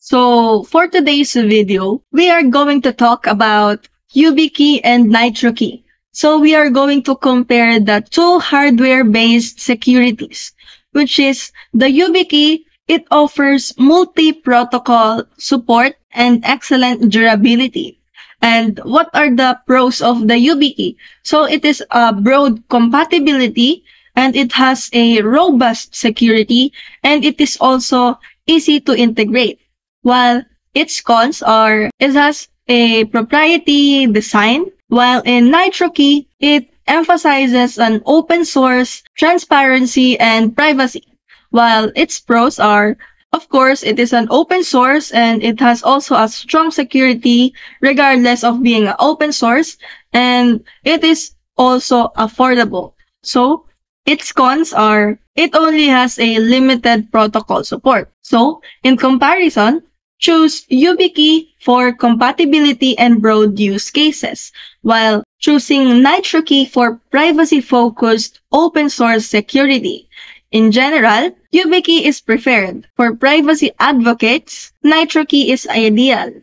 So for today's video, we are going to talk about YubiKey and NitroKey. So we are going to compare the two hardware-based securities, which is the YubiKey. It offers multi-protocol support and excellent durability. And what are the pros of the YubiKey? So it is a broad compatibility, and it has a robust security, and it is also easy to integrate. While its cons are it has a proprietary design, while in NitroKey, it emphasizes an open source, transparency, and privacy. While its pros are, of course, it is an open source and it has also a strong security regardless of being an open source, and it is also affordable. So, its cons are it only has a limited protocol support. So, in comparison, choose YubiKey for compatibility and broad use cases, while choosing NitroKey for privacy-focused open source security. In general, YubiKey is preferred. For privacy advocates, NitroKey is ideal.